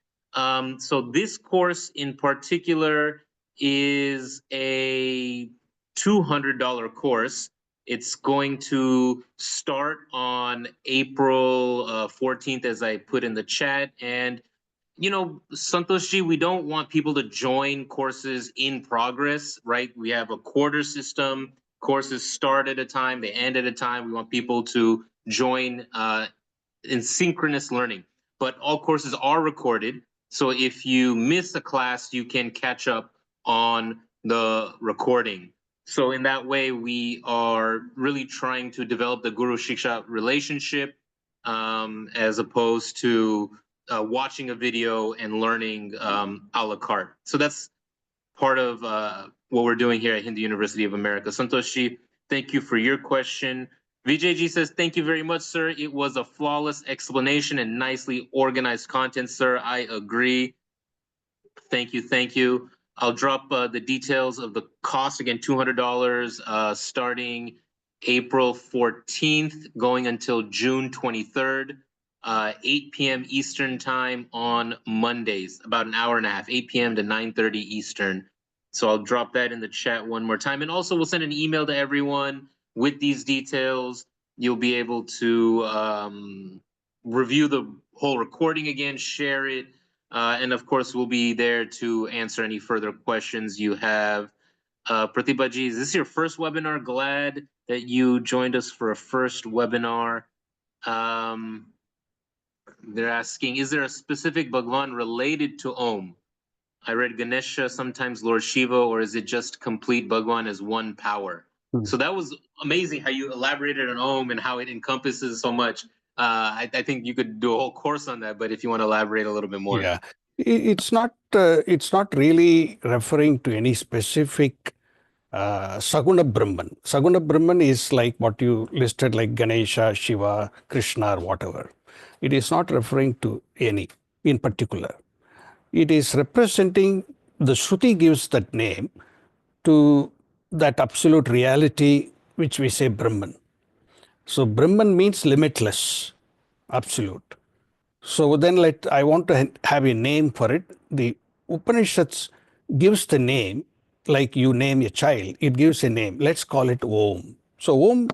So this course in particular is a $200 course. It's going to start on April 14th, as I put in the chat. And, you know, Santoshji, we don't want people to join courses in progress, right? We have a quarter system. Courses start at a time, they end at a time. We want people to join in synchronous learning. but all courses are recorded. So if you miss a class, you can catch up on the recording. So in that way, we are really trying to develop the Guru Shiksha relationship, as opposed to watching a video and learning a la carte. So that's part of what we're doing here at Hindu University of America. Santoshi, thank you for your question. VJG says, thank you very much, sir. It was a flawless explanation and nicely organized content, sir. I agree. Thank you, thank you. I'll drop the details of the cost again, $200 starting April 14th, going until June 23rd, 8 p.m. Eastern time on Mondays, about an hour and a half, 8 p.m. to 9:30 Eastern. So I'll drop that in the chat one more time. And also we'll send an email to everyone with these details. You'll be able to review the whole recording again, share it, and of course, we'll be there to answer any further questions you have. Pratibhaji, is this your first webinar? Glad that you joined us for a first webinar. They're asking, is there a specific Bhagwan related to Om? I read Ganesha, sometimes Lord Shiva, or is it just complete Bhagwan as one power? So that was amazing how you elaborated on Om and how it encompasses so much. I think you could do a whole course on that, but if you want to elaborate a little bit more. Yeah, it's not really referring to any specific Saguna Brahman. Saguna Brahman is like what you listed, like Ganesha, Shiva, Krishna, or whatever. It is not referring to any in particular. It is representing, the Shruti gives that name to that absolute reality which we say Brahman. So Brahman means limitless, absolute. So then I want to have a name for it. The Upanishads gives the name, like you name a child, it gives a name. Let's call it Om. So Om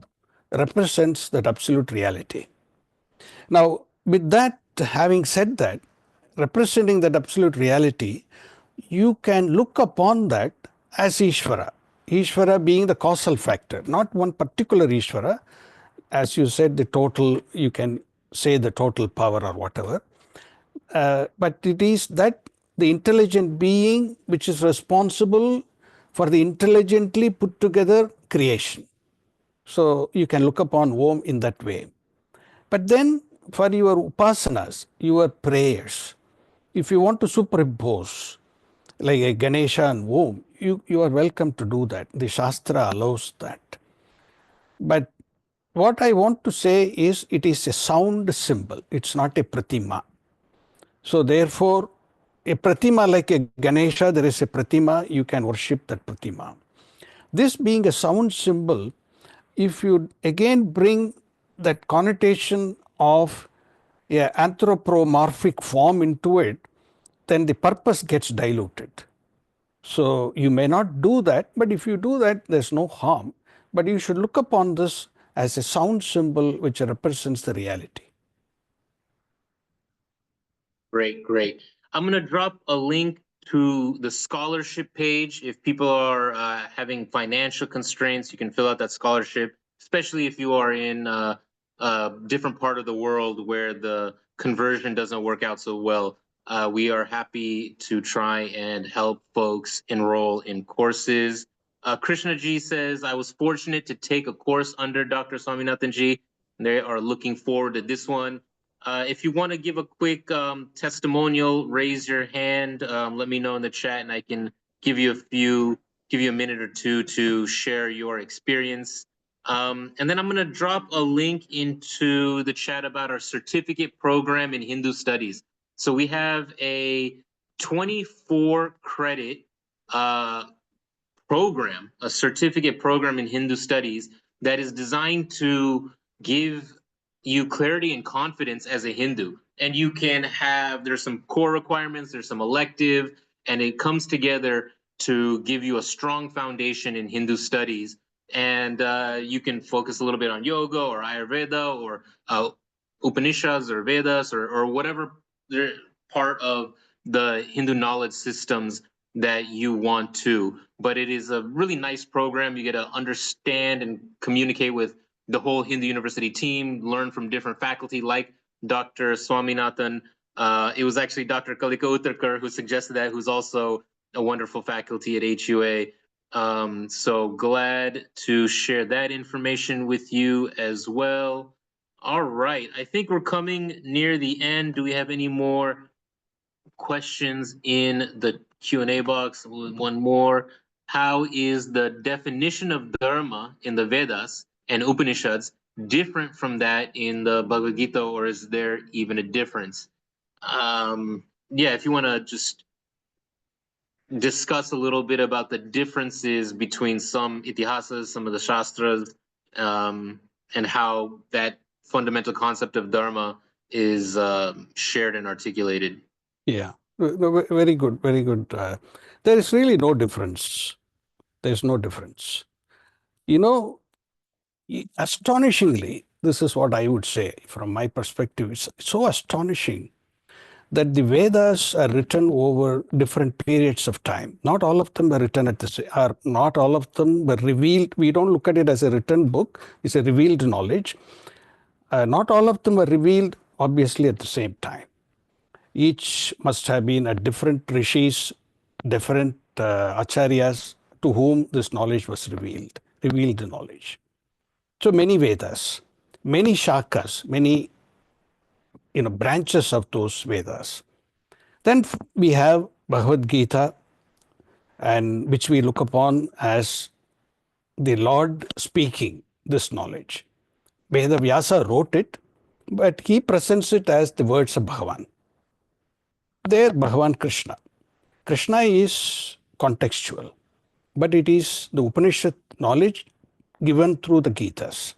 represents that absolute reality. Now, with that, having said that, representing that absolute reality, you can look upon that as Ishvara. Ishvara being the causal factor, not one particular Ishvara. As you said, the total, you can say the total power or whatever. But it is that the intelligent being which is responsible for the intelligently put together creation. So you can look upon Om in that way. But then for your upasanas, your prayers, if you want to superimpose like a Ganesha and Om, you are welcome to do that. The Shastra allows that. But what I want to say is it is a sound symbol. It's not a pratima. So therefore, a pratima like a Ganesha, there is a pratima, you can worship that pratima. This being a sound symbol, if you again bring that connotation of an anthropomorphic form into it, then the purpose gets diluted. So you may not do that, but if you do that, there's no harm. But you should look upon this as a sound symbol which represents the reality. Great, great. I'm going to drop a link to the scholarship page. If people are having financial constraints, you can fill out that scholarship, especially if you are in a different part of the world where the conversion doesn't work out so well. We are happy to try and help folks enroll in courses. Krishna Ji says, I was fortunate to take a course under Dr. Swaminathan Ji. They are looking forward to this one. If you want to give a quick testimonial, raise your hand. Let me know in the chat, and I can give you a minute or two to share your experience. And then I'm going to drop a link into the chat about our certificate program in Hindu studies. So we have a 24 credit program, a certificate program in Hindu studies that is designed to give you clarity and confidence as a Hindu. And you can have, there's some core requirements, there's some elective, and it comes together to give you a strong foundation in Hindu studies. And you can focus a little bit on yoga or Ayurveda or Upanishads or Vedas or whatever part of the Hindu knowledge systems that you want to. But it is a really nice program. You get to understand and communicate with the whole Hindu University team, learn from different faculty like Dr. Swaminathan. It was actually Dr. Kalika Uttarkar who suggested that, who's also a wonderful faculty at HUA. So glad to share that information with you as well. All right, I think we're coming near the end. Do we have any more questions in the Q&A box? One more. How is the definition of Dharma in the Vedas and Upanishads different from that in the Bhagavad Gita, or is there even a difference? Yeah, if you want to just discuss a little bit about the differences between some itihasas, some of the shastras, and how that fundamental concept of Dharma is shared and articulated. Yeah, very good, very good. There is really no difference. There's no difference. You know, astonishingly, this is what I would say from my perspective. It's so astonishing that the Vedas are written over different periods of time. Not all of them were written at the same, or not all of them were revealed. We don't look at it as a written book. It's a revealed knowledge. Not all of them were revealed, obviously, at the same time. Each must have been at different rishis, different acharyas to whom this knowledge was revealed knowledge. So many Vedas, many shakas, many branches of those Vedas. Then we have Bhagavad Gita, and which we look upon as the Lord speaking this knowledge. Veda Vyasa wrote it, but he presents it as the words of Bhagavan. There, Bhagavan Krishna. Krishna is contextual, but it is the Upanishad knowledge given through the Gitas,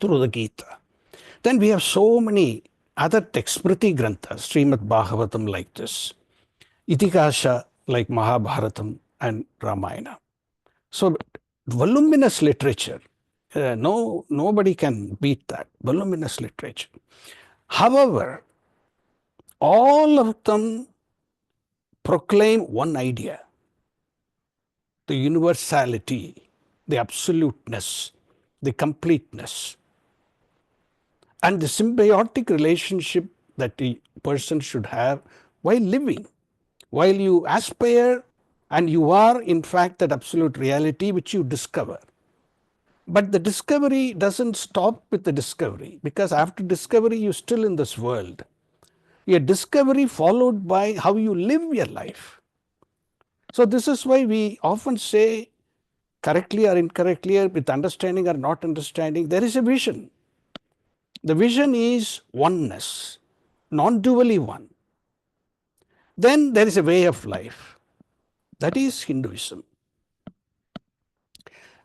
through the Gita. Then we have so many other texts, Smriti Granthas, Srimad Bhagavatam like this, Itikasha like Mahabharatam and Ramayana. So voluminous literature, nobody can beat that, voluminous literature. However, all of them proclaim one idea: the universality, the absoluteness, the completeness, and the symbiotic relationship that the person should have while living, while you aspire and you are in fact that absolute reality which you discover. But the discovery doesn't stop with the discovery, because after discovery you're still in this world. A discovery followed by how you live your life. So this is why we often say, correctly or incorrectly, with understanding or not understanding, there is a vision. The vision is oneness, non-dually one. Then there is a way of life. That is Hinduism.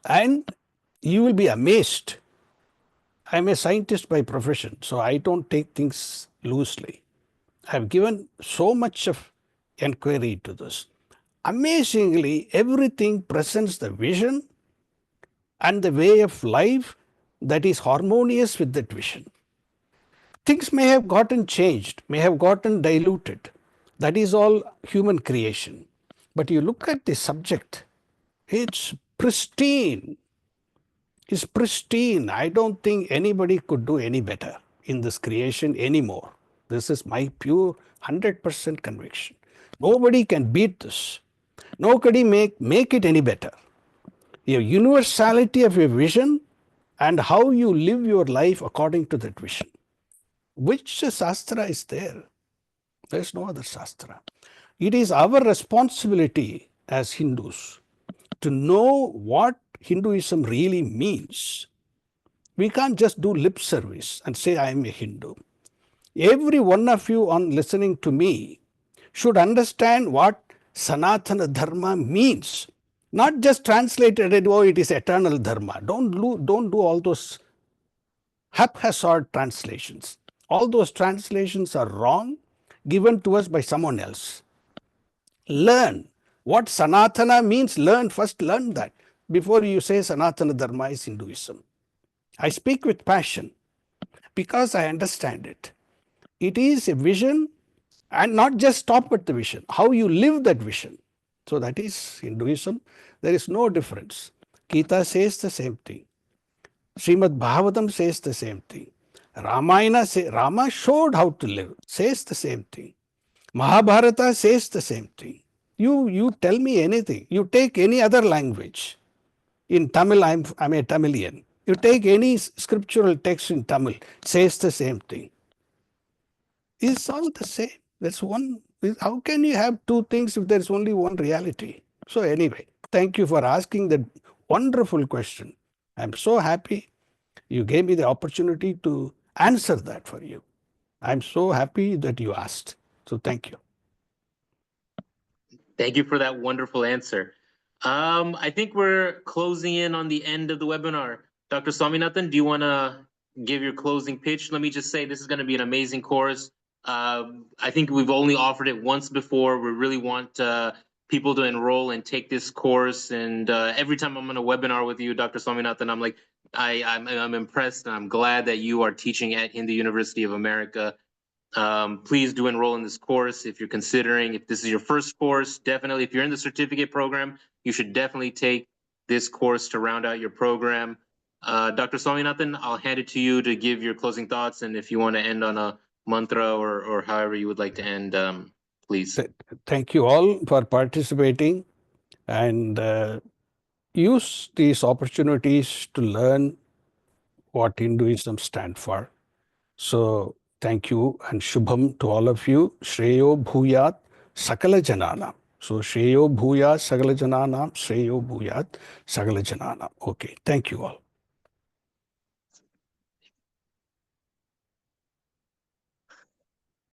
And you will be amazed. I'm a scientist by profession, so I don't take things loosely. I've given so much of inquiry to this. Amazingly, everything presents the vision and the way of life that is harmonious with that vision. Things may have gotten changed, may have gotten diluted. That is all human creation. But you look at the subject, it's pristine. It's pristine. I don't think anybody could do any better in this creation anymore. This is my pure 100% conviction. Nobody can beat this. Nobody make it any better. Your universality of your vision and how you live your life according to that vision. Which Shastra is there? There is no other Shastra. It is our responsibility as Hindus to know what Hinduism really means. We can't just do lip service and say, I am a Hindu. Every one of you on listening to me should understand what Sanatana Dharma means. Not just translated it, oh, it is eternal Dharma. Don't do all those haphazard translations. All those translations are wrong, given to us by someone else. Learn what Sanatana means. First learn that before you say Sanatana Dharma is Hinduism. I speak with passion because I understand it. It is a vision, and not just stop at the vision, how you live that vision. So that is Hinduism. There is no difference. Gita says the same thing. Srimad Bhagavatam says the same thing. Rama showed how to live, says the same thing. Mahabharata says the same thing. You tell me anything. You take any other language. In Tamil, I'm a Tamilian. You take any scriptural text in Tamil, says the same thing. It's all the same. That's one. How can you have two things if there's only one reality? So anyway, thank you for asking that wonderful question. I'm so happy you gave me the opportunity to answer that for you. I'm so happy that you asked. So thank you. Thank you for that wonderful answer. I think we're closing in on the end of the webinar. Dr. Swaminathan, do you want to give your closing pitch? Let me just say this is going to be an amazing course. I think we've only offered it once before. We really want people to enroll and take this course. And every time I'm on a webinar with you, Dr. Swaminathan, I'm like, I'm impressed, and I'm glad that you are teaching at Hindu University of America. Please do enroll in this course if you're considering. If this is your first course, definitely. If you're in the certificate program, you should definitely take this course to round out your program. Dr. Swaminathan, I'll hand it to you to give your closing thoughts, and if you want to end on a mantra or however you would like to end, please. Thank you all for participating, and use these opportunities to learn what Hinduism stands for. So thank you and Shubham to all of you. Shreyo Bhuyat Sakala Jananam. So Shreyo Bhuyat Sakala Jananam, Shreyo Bhuyat Sakala Jananam. Okay, thank you all.